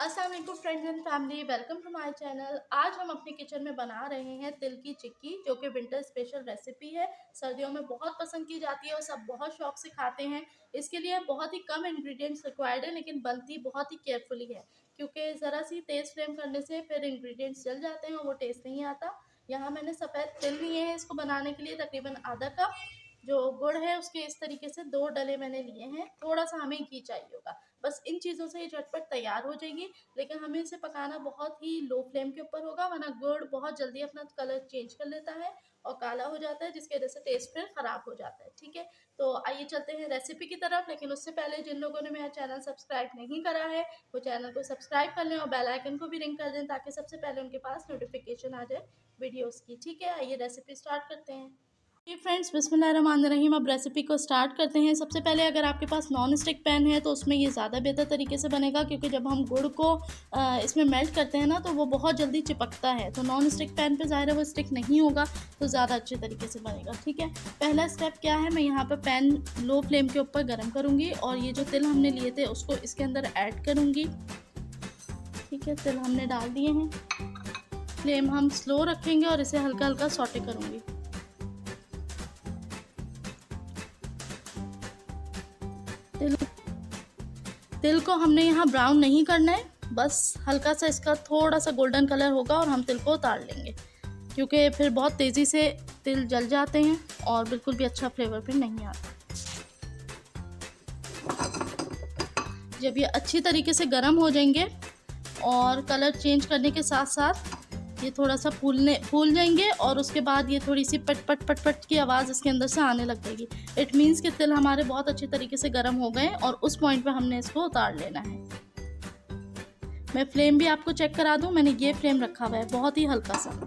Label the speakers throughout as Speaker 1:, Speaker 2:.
Speaker 1: अस्सलाम वालेकुम friends and family, welcome to my channel. आज हम अपने किचन में बना रहे हैं तिल की चिक्की, जो कि विंटर स्पेशल रेसिपी है। सर्दियों में बहुत पसंद की जाती है और सब बहुत शौक से खाते हैं। इसके लिए बहुत ही कम इंग्रेडिएंट्स रिक्वायर्ड है, लेकिन बनती बहुत ही केयरफुली है, क्योंकि ज़रा सी तेज़ फ्लेम करने से फिर इंग्रेडिएंट्स जल जाते हैं और वो टेस्ट नहीं आता। यहाँ मैंने सफ़ेद तिल लिए हैं इसको बनाने के लिए, तकरीबन आधा कप। जो गुड़ है उसके इस तरीके से 2 डले मैंने लिए हैं। थोड़ा सा हमें घी चाहिए होगा, बस इन चीज़ों से ये झटपट तैयार हो जाएगी। लेकिन हमें इसे पकाना बहुत ही लो फ्लेम के ऊपर होगा, वरना गुड़ बहुत जल्दी अपना कलर चेंज कर लेता है और काला हो जाता है, जिसकी वजह से टेस्ट फिर ख़राब हो जाता है। ठीक है, तो आइए चलते हैं रेसिपी की तरफ। लेकिन उससे पहले जिन लोगों ने मेरा चैनल सब्सक्राइब नहीं करा है, वो चैनल को सब्सक्राइब कर लें और बेल आइकन को भी रिंग कर दें, ताकि सबसे पहले उनके पास नोटिफिकेशन आ जाए वीडियोज़ की। ठीक है, आइए रेसिपी स्टार्ट करते हैं। जी फ्रेंड्स, बिस्मिल्लाहिर्रहमानिर्रहीम। अब रेसिपी को स्टार्ट करते हैं। सबसे पहले अगर आपके पास नॉन स्टिक पैन है तो उसमें ये ज़्यादा बेहतर तरीके से बनेगा, क्योंकि जब हम गुड़ को इसमें मेल्ट करते हैं ना, तो वो बहुत जल्दी चिपकता है। तो नॉन स्टिक पैन पे ज़ाहिर है वो स्टिक नहीं होगा, तो ज़्यादा अच्छे तरीके से बनेगा। ठीक है, पहला स्टेप क्या है, मैं यहाँ पर पैन लो फ्लेम के ऊपर गर्म करूँगी और ये जो तिल हमने लिए थे उसको इसके अंदर ऐड करूँगी। ठीक है, तिल हमने डाल दिए हैं। फ्लेम हम स्लो रखेंगे और इसे हल्का हल्का सौटे करूँगी। तिल तिल को हमने यहाँ ब्राउन नहीं करना है, बस हल्का सा इसका थोड़ा सा गोल्डन कलर होगा और हम तिल को उतार लेंगे, क्योंकि फिर बहुत तेज़ी से तिल जल जाते हैं और बिल्कुल भी अच्छा फ्लेवर फिर नहीं आता। जब ये अच्छी तरीके से गर्म हो जाएंगे और कलर चेंज करने के साथ साथ ये थोड़ा सा फूल जाएंगे और उसके बाद ये थोड़ी सी पट पट पट पट की आवाज़ इसके अंदर से आने लग जाएगी। इट मीन्स कि तिल हमारे बहुत अच्छे तरीके से गर्म हो गए और उस पॉइंट पे हमने इसको उतार लेना है। मैं फ्लेम भी आपको चेक करा दूं, मैंने ये फ्लेम रखा हुआ है बहुत ही हल्का सा।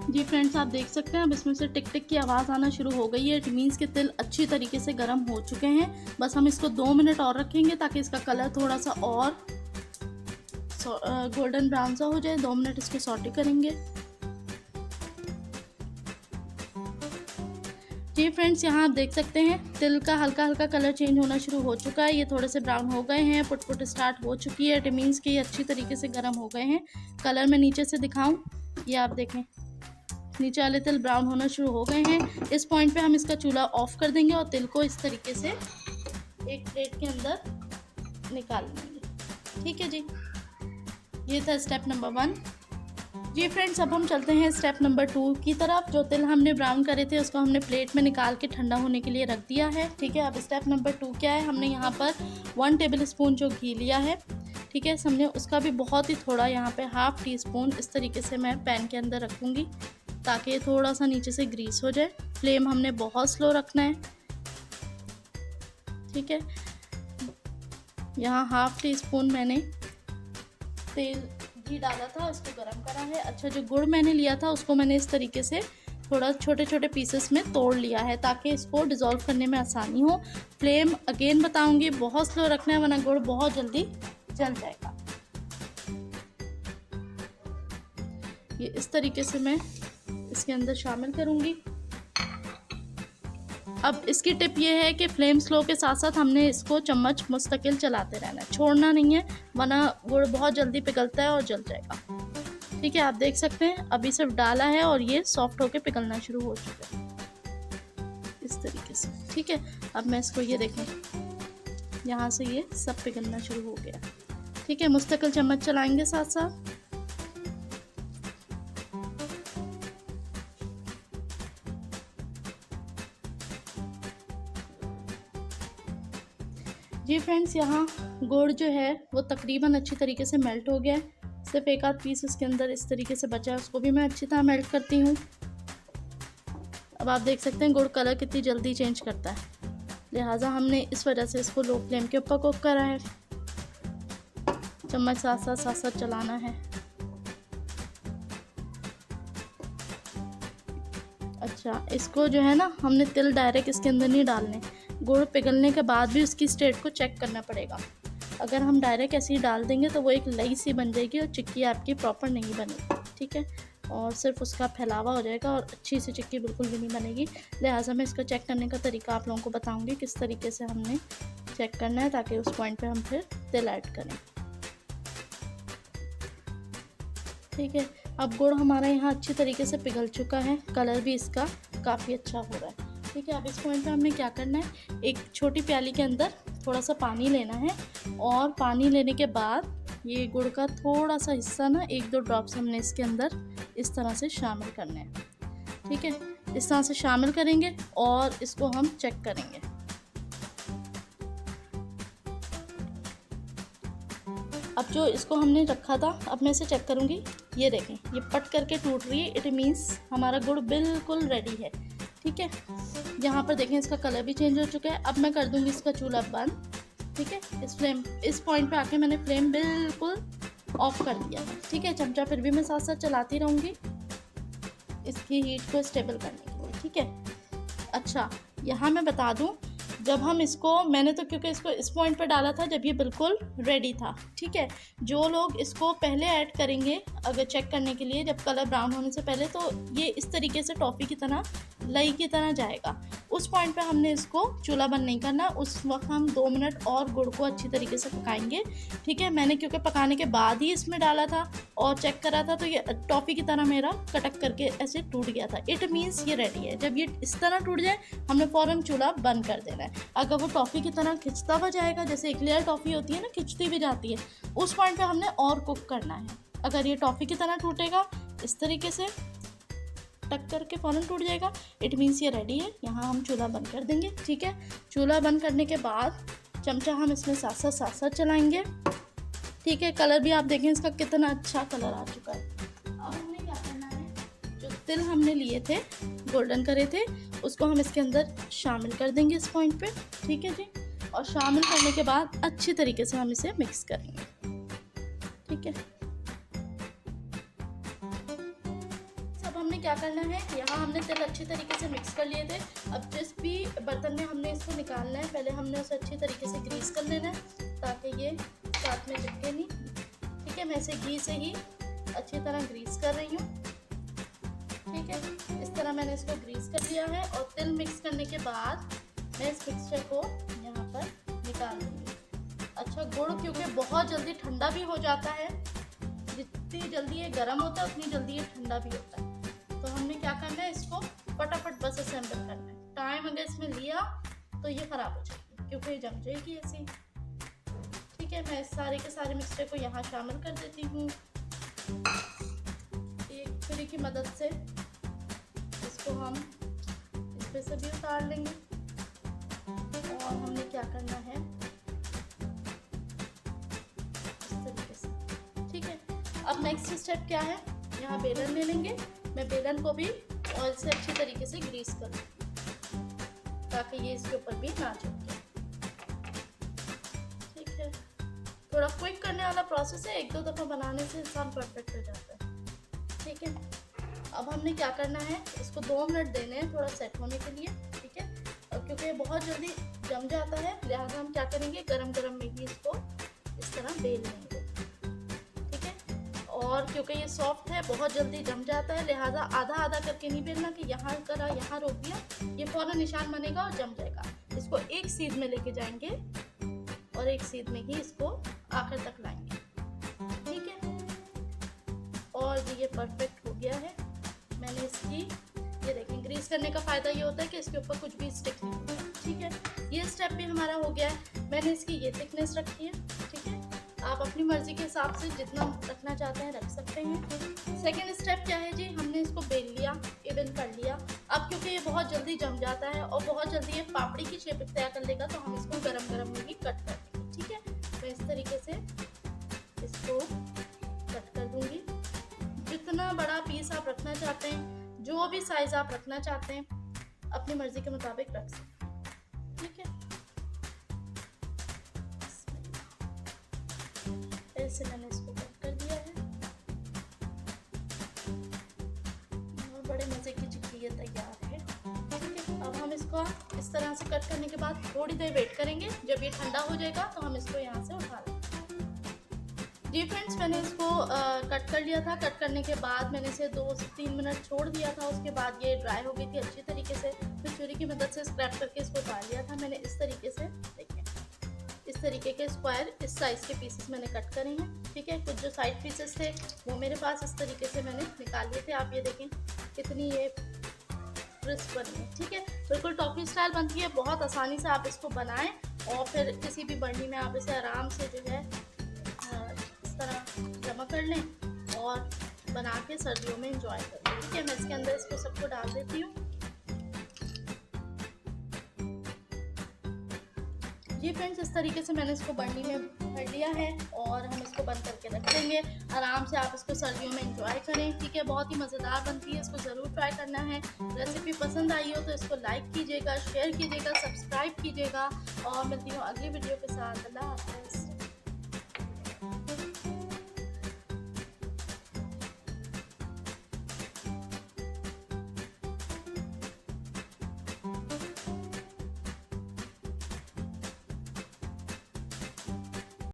Speaker 1: जी फ्रेंड्स, आप देख सकते हैं अब इसमें से टिक टिक की आवाज़ आना शुरू हो गई है। इट मीन्स कि तिल अच्छी तरीके से गर्म हो चुके हैं। बस हम इसको 2 मिनट और रखेंगे ताकि इसका कलर थोड़ा सा और गोल्डन ब्राउन सा हो जाए। 2 मिनट इसको सॉटे करेंगे। जी फ्रेंड्स, यहाँ आप देख सकते हैं तिल का हल्का हल्का कलर चेंज होना शुरू हो चुका है। ये थोड़े से ब्राउन हो गए हैं, पुट पुट स्टार्ट हो चुकी है। इट मीन्स कि ये अच्छी तरीके से गर्म हो गए हैं। कलर मैं नीचे से दिखाऊं, ये आप देखें नीचे वाले तिल ब्राउन होना शुरू हो गए हैं। इस पॉइंट पे हम इसका चूल्हा ऑफ कर देंगे और तिल को इस तरीके से एक प्लेट के अंदर निकाल लेंगे। ठीक है जी, ये था स्टेप नंबर 1। जी फ्रेंड्स, अब हम चलते हैं स्टेप नंबर 2 की तरफ। जो तिल हमने ब्राउन करे थे उसको हमने प्लेट में निकाल के ठंडा होने के लिए रख दिया है। ठीक है, अब स्टेप नंबर 2 क्या है, हमने यहाँ पर 1 टेबल स्पून जो घी लिया है, ठीक है, समझे, उसका भी बहुत ही थोड़ा यहाँ पे ½ टी स्पून इस तरीके से मैं पैन के अंदर रखूँगी, ताकि ये थोड़ा सा नीचे से ग्रीस हो जाए। फ्लेम हमने बहुत स्लो रखना है। ठीक है, यहाँ ½ टी स्पून मैंने तेल घी डाला था, उसको गरम करा है। अच्छा, जो गुड़ मैंने लिया था उसको मैंने इस तरीके से थोड़ा छोटे छोटे पीसेस में तोड़ लिया है, ताकि इसको डिज़ोल्व करने में आसानी हो। फ्लेम अगेन बताऊंगी बहुत स्लो रखना है, वरना गुड़ बहुत जल्दी जल जाएगा। ये इस तरीके से मैं इसके अंदर शामिल करूंगी। अब इसकी टिप ये है कि फ्लेम स्लो के साथ साथ हमने इसको चम्मच मुस्तकिल चलाते रहना है, छोड़ना नहीं है, वरना गुड़ बहुत जल्दी पिघलता है और जल जाएगा। ठीक है, आप देख सकते हैं अभी सिर्फ डाला है और ये सॉफ्ट होके पिघलना शुरू हो चुका है इस तरीके से। ठीक है, अब मैं इसको ये देखें, यहाँ से ये सब पिघलना शुरू हो गया। ठीक है, मुस्तकिल चम्मच चलाएंगे साथ साथ। जी फ्रेंड्स, यहाँ गुड़ जो है वो तकरीबन अच्छी तरीके से मेल्ट हो गया है। सिर्फ एक आध पीस इसके अंदर इस तरीके से बचा है, उसको भी मैं अच्छी तरह मेल्ट करती हूँ। अब आप देख सकते हैं गुड़ कलर कितनी जल्दी चेंज करता है, लिहाजा हमने इस वजह से इसको लो फ्लेम के ऊपर कुक करा है। चम्मच साथ साथ चलाना है। अच्छा, इसको जो है ना, हमने तिल डायरेक्ट इसके अंदर नहीं डालने, गुड़ पिघलने के बाद भी उसकी स्टेट को चेक करना पड़ेगा। अगर हम डायरेक्ट ऐसे ही डाल देंगे तो वो एक लई सी बन जाएगी और चिक्की आपकी प्रॉपर नहीं बनेगी। ठीक है, और सिर्फ उसका फैलावा हो जाएगा और अच्छी सी चिक्की बिल्कुल भी नहीं बनेगी। लिहाजा मैं इसको चेक करने का तरीका आप लोगों को बताऊंगी किस तरीके से हमने चेक करना है, ताकि उस पॉइंट पे हम फिर तिल ऐड करें। ठीक है, अब गुड़ हमारा यहाँ अच्छी तरीके से पिघल चुका है, कलर भी इसका काफ़ी अच्छा हो रहा है। ठीक है, अब इस पॉइंट पे हमने क्या करना है, एक छोटी प्याली के अंदर थोड़ा सा पानी लेना है और पानी लेने के बाद ये गुड़ का थोड़ा सा हिस्सा ना 1-2 ड्रॉप्स हमने इसके अंदर इस तरह से शामिल करने हैं। ठीक है, इस तरह से शामिल करेंगे और इसको हम चेक करेंगे। अब जो इसको हमने रखा था, अब मैं इसे चेक करूँगी। ये देखें, ये पट करके टूट रही है, इट मीन्स हमारा गुड़ बिल्कुल रेडी है। ठीक है, यहाँ पर देखें इसका कलर भी चेंज हो चुका है। अब मैं कर दूँगी इसका चूल्हा बंद। ठीक है, इस पॉइंट पे आके मैंने फ्लेम बिल्कुल ऑफ कर दिया। ठीक है, चमचा फिर भी मैं साथ साथ चलाती रहूँगी इसकी हीट को स्टेबल करने के लिए। ठीक है, अच्छा यहाँ मैं बता दूँ, जब हम इसको, मैंने तो क्योंकि इसको इस पॉइंट पे डाला था जब ये बिल्कुल रेडी था। ठीक है, जो लोग इसको पहले ऐड करेंगे अगर चेक करने के लिए, जब कलर ब्राउन होने से पहले, तो ये इस तरीके से टॉफ़ी की तरह, लई की तरह जाएगा। उस पॉइंट पे हमने इसको चूल्हा बंद नहीं करना, उस वक्त हम 2 मिनट और गुड़ को अच्छी तरीके से पकाएंगे। ठीक है, मैंने क्योंकि पकाने के बाद ही इसमें डाला था और चेक करा था, तो ये टॉफ़ी की तरह मेरा कटक करके ऐसे टूट गया था। इट मीन्स ये रेडी है। जब ये इस तरह टूट जाए हमने फ़ौरन चूल्हा बंद कर देना है। अगर वो टॉफ़ी की तरह खिंचता हुआ जाएगा, जैसे एक्लेयर टॉफ़ी होती है ना, खिंचती भी जाती है, उस पॉइंट पे हमने और कुक करना है। अगर ये टॉफ़ी की तरह टूटेगा, इस तरीके से टक करके फ़ौरन टूट जाएगा, इट मीन्स ये रेडी है। यहाँ हम चूल्हा बंद कर देंगे। ठीक है, चूल्हा बंद करने के बाद चमचा हम इसमें साथ साथ चलाएंगे। ठीक है, कलर भी आप देखें इसका कितना अच्छा कलर आ चुका है। अब हमने क्या करना है, जो तिल हमने लिए थे, गोल्डन करे थे, उसको हम इसके अंदर शामिल कर देंगे इस पॉइंट पे। ठीक है जी, और शामिल करने के बाद अच्छी तरीके से हम इसे मिक्स करेंगे। ठीक है, अब हमने क्या करना है, यहाँ हमने तिल अच्छी तरीके से मिक्स कर लिए थे। अब जिस भी बर्तन में हमने इसको निकालना है, पहले हमने उसे अच्छी तरीके से ग्रीस कर लेना है ताकि ये साथ में चिपके नहीं। ठीक है, मैं इसे घी से ही अच्छी तरह ग्रीस कर रही हूँ। ठीक है, इस तरह मैंने इसको ग्रीस कर लिया है और तिल मिक्स करने के बाद मैं इस मिक्सचर को यहाँ पर निकाल दूँगी। अच्छा, गुड़ क्योंकि बहुत जल्दी ठंडा भी हो जाता है, जितनी जल्दी ये गर्म होता है उतनी जल्दी ये ठंडा भी होता है, तो हमने क्या करना है, इसको फटाफट बस असेंबल करना है। टाइम अगर इसमें लिया तो ये ख़राब हो जाएगी क्योंकि ये जम जाएगी ऐसे। ठीक है, मैं इस सारे के सारे मिक्सचर को यहाँ शामिल कर देती हूँ। एक छुरी की मदद से इसको हम इस पे से भी उतार लेंगे। और हमने क्या करना है, इस तरीके से। ठीक है, अब नेक्स्ट स्टेप क्या है, यहाँ बेलन ले लेंगे। मैं बेलन को भी ऑयल से अच्छी तरीके से ग्रीस करूँ ताकि ये इसके ऊपर भी ना चिपके। ठीक है, थोड़ा क्विक करने वाला प्रोसेस है, 1-2 दफ़ा बनाने से इंसान परफेक्ट हो जाता है। ठीक है, अब हमने क्या करना है, इसको 2 मिनट देने हैं थोड़ा सेट होने के लिए। ठीक है, और क्योंकि ये बहुत जल्दी जम जाता है, लिहाजा हम क्या करेंगे, गरम गरम में ही इसको इस तरह बेल लेंगे। और क्योंकि ये सॉफ्ट है, बहुत जल्दी जम जाता है, लिहाजा आधा आधा करके नहीं बेलना कि यहाँ करा यहाँ रोक दिया, ये फौरन निशान बनेगा और जम जाएगा। इसको एक सीध में लेके जाएंगे और एक सीध में ही इसको आखिर तक लाएंगे। ठीक है, और ये परफेक्ट हो गया है। मैंने इसकी, ये देखें, ग्रीस करने का फ़ायदा ये होता है कि इसके ऊपर कुछ भी स्टिक नहीं होता। ठीक है, ये स्टेप भी हमारा हो गया है। मैंने इसकी ये थिकनेस रखी है। ठीक है, आप अपनी मर्ज़ी के हिसाब से जितना रखना चाहते हैं रख सकते हैं। सेकेंड स्टेप क्या है जी, हमने इसको बेल लिया, इवन कर लिया। अब क्योंकि ये बहुत जल्दी जम जाता है और बहुत जल्दी ये पापड़ी की शेप तैयार कर लेगा, तो हम इसको गरम गरम में भी कट कर देंगे। ठीक है, मैं इस तरीके से इसको कट कर दूंगी। जितना बड़ा पीस आप रखना चाहते हैं, जो भी साइज़ आप रखना चाहते हैं, अपनी मर्ज़ी के मुताबिक रख सकते हैं। ठीक है, ऐसे मैंने इसको कट कर दिया है और बड़े मज़े की चिक्की ये तैयार है। ठीक है, अब हम इसको इस तरह से कट करने के बाद थोड़ी देर वेट करेंगे। जब ये ठंडा हो जाएगा तो हम इसको यहाँ से उठा लेंगे। जी फ्रेंड्स, मैंने इसको कट कर लिया था। कट करने के बाद मैंने इसे 2 से 3 मिनट छोड़ दिया था। उसके बाद ये ड्राई हो गई थी अच्छी तरीके से। फिर छुरी की मदद से स्क्रैप करके इसको उतार लिया था मैंने इस तरीके से। देखिए, इस तरीके के स्क्वायर इस साइज़ के पीसेस मैंने कट करे हैं, ठीक है। कुछ जो साइड पीसेस थे वो मेरे पास इस तरीके से मैंने निकाल लिए थे। आप ये देखें कितनी ये क्रिस्प बनी है, ठीक है। बिल्कुल टॉफ़ी स्टाइल बनती है। बहुत आसानी से आप इसको बनाएं और फिर किसी भी बर्नी में आप इसे आराम से जो है इस तरह जमा कर लें और बना के सर्दियों में एंजॉय करें, ठीक है। मैं इसके अंदर इसको सबको डाल देती हूँ। जी फ्रेंड्स, इस तरीके से मैंने इसको बर्नी में भर लिया है और हम इसको बंद करके रख देंगे। आराम से आप इसको सर्दियों में एंजॉय करें, ठीक है। बहुत ही मज़ेदार बनती है, इसको ज़रूर ट्राई करना है। रेसिपी पसंद आई हो तो इसको लाइक कीजिएगा, शेयर कीजिएगा, सब्सक्राइब कीजिएगा और मिलती हूँ अगली वीडियो के साथ। अल्लाह हाफ़िज़।